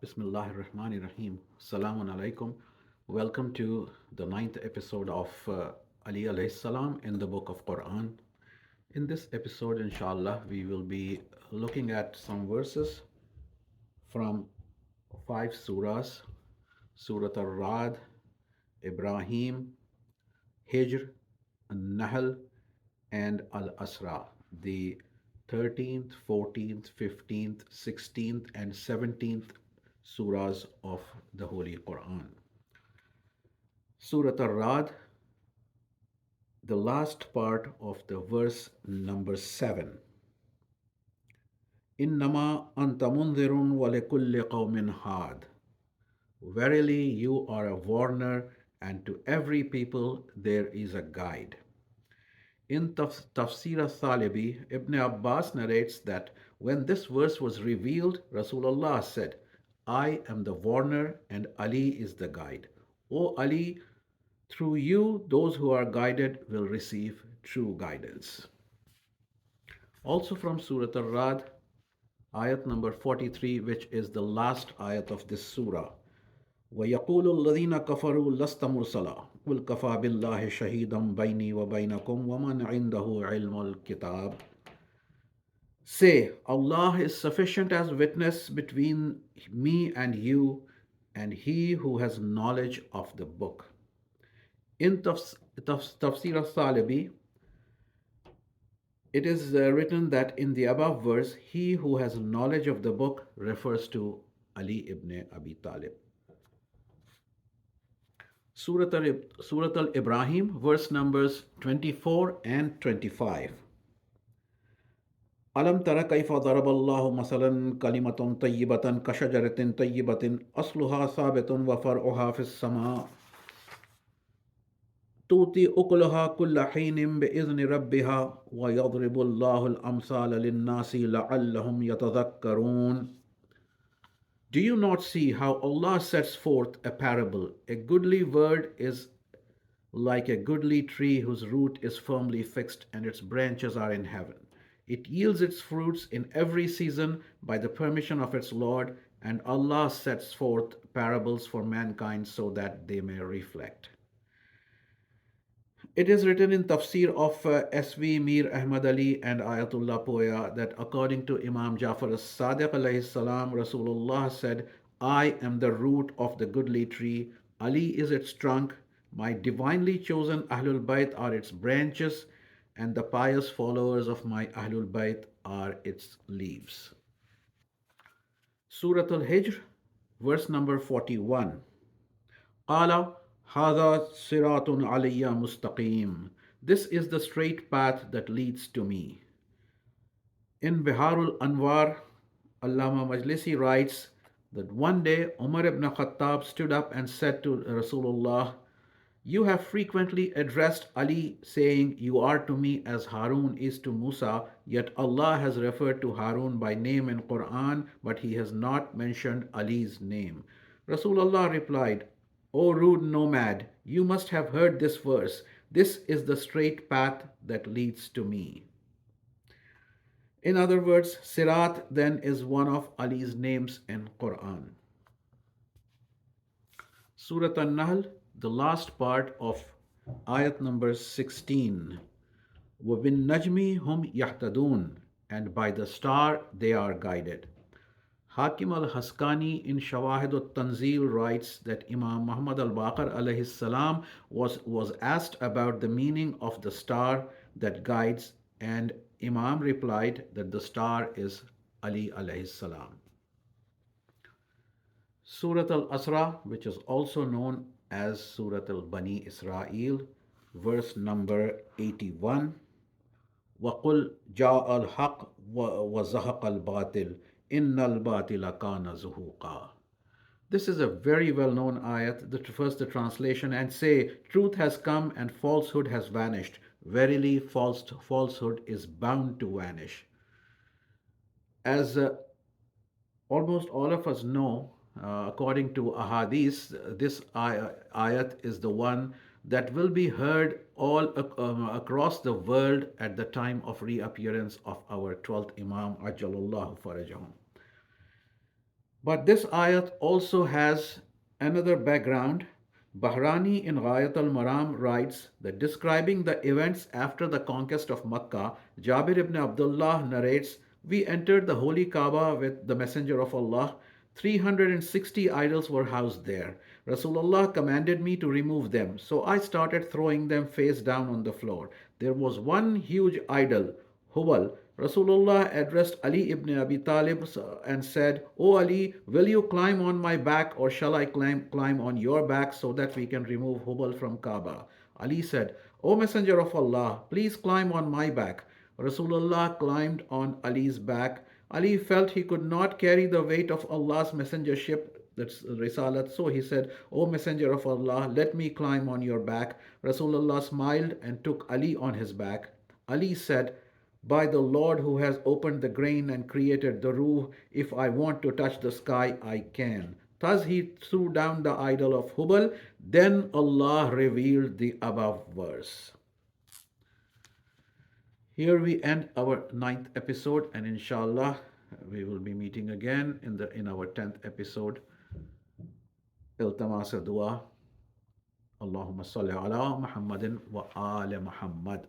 Bismillahir Rahmanir Rahim. Salamun alaikum. Welcome to the ninth episode of Ali alayhi salam in the book of Quran. In this episode, inshallah, we will be looking at some verses from five surahs: Surah Al-Ra'd, Ibrahim, Hijr, Nahl, and Al-Asra. The 13th, 14th, 15th, 16th, and 17th surahs of the Holy Quran. Surah Ar-Ra'd, the last part of the verse number 7. Innama anta munzirun wa likulli qawmin had. Verily you are a warner, and to every people there is a guide. In Tafsir al-Thalibi, Ibn Abbas narrates that when this verse was revealed, Rasulullah said, I am the warner and Ali is the guide. O Ali, through you, those who are guided will receive true guidance. Also from Surah Ar-Ra'd, ayat number 43, which is the last ayat of this surah. وَيَقُولُ الَّذِينَ كَفَرُوا لَسْتَ مُرْسَلًا قُلْ كَفَى بِاللَّهِ شَهِيدًا بَيْنِي وَبَيْنَكُمْ وَمَنْ عِنْدَهُ عِلْمُ الْكِتَابِ. Say, Allah is sufficient as witness between me and you, and He who has knowledge of the book. In Tafsir al-Thalibi, it is written that in the above verse, he who has knowledge of the book refers to Ali ibn Abi Talib. Surah Al-Ibrahim, verse numbers 24 and 25. ألم تر كيف ضرب الله مثلا كلمة طيبة كشجرة طيبة أصلها ثابت وفرعها في السماء تؤتي أكلها كل حين بإذن ربها ويضرب الله الأمثال للناس لعلهم يتذكرون. Do you not see how Allah sets forth a parable? A goodly word is like a goodly tree whose root is firmly fixed and its branches are in heaven. It yields its fruits in every season by the permission of its Lord, and Allah sets forth parables for mankind so that they may reflect. It is written in Tafsir of S.V. Mir Ahmad Ali and Ayatullah Poya that according to Imam Jafar as-Sadiq alayhi salam, Rasulullah said, I am the root of the goodly tree, Ali is its trunk, my divinely chosen Ahlul Bayt are its branches, and the pious followers of my Ahlul Bayt are its leaves. Surah Al-Hijr, verse number 41. قال هذا صراط علي مستقيم. This is the straight path that leads to me. In Biharul Anwar, Allama Majlisi writes that one day Umar ibn Khattab stood up and said to Rasulullah, you have frequently addressed Ali saying, you are to me as Harun is to Musa, yet Allah has referred to Harun by name in Quran, but He has not mentioned Ali's name. Rasulullah replied, O rude nomad, you must have heard this verse. This is the straight path that leads to me. In other words, Sirat then is one of Ali's names in Quran. Surah An-Nahl, the last part of ayat number 16. وَبِالنَّجْمِ هُمْ يَهْتَدُونَ, and by the star they are guided. Hakim al-Haskani in Shawahid al-Tanzil writes that Imam Muhammad al-Baqir alayhi salam was asked about the meaning of the star that guides, and Imam replied that the star is Ali alayhi salam. Surah Al-Asra, which is also known as Surah Al-Bani Israel, verse number 81. وَقُلْ جَاءَ الْحَقُّ وَزَهَقَ الْبَاطِلُ إِنَّ الْبَاطِلَ كَانَ زُهُوقًا. This is a very well-known ayat. First the translation, and say, truth has come and falsehood has vanished. Verily, falsehood is bound to vanish. As almost all of us know, according to ahadith, this ayat is the one that will be heard all across the world at the time of reappearance of our 12th Imam, Ajalallahu Farajahum. But this ayat also has another background. Bahrani in Ghayat al Maram writes that describing the events after the conquest of Makkah, Jabir ibn Abdullah narrates, "We entered the holy Kaaba with the Messenger of Allah. 360 idols were housed there. Rasulullah commanded me to remove them, so I started throwing them face down on the floor. There was one huge idol, Hubal. Rasulullah addressed Ali ibn Abi Talib and said, O Ali, will you climb on my back or shall I climb on your back so that we can remove Hubal from Kaaba? Ali said, O Messenger of Allah, please climb on my back. Rasulullah climbed on Ali's back. Ali felt he could not carry the weight of Allah's messengership, that's Risalat. So he said, O Messenger of Allah, let me climb on your back. Rasulullah smiled and took Ali on his back. Ali said, by the Lord who has opened the grain and created the Ruh, if I want to touch the sky, I can. Thus he threw down the idol of Hubal. Then Allah revealed the above verse. Here we end our ninth episode, and inshallah, we will be meeting again in our 10th episode. Iltamasa dua. Allahumma salli ala Muhammadin wa ala Muhammad.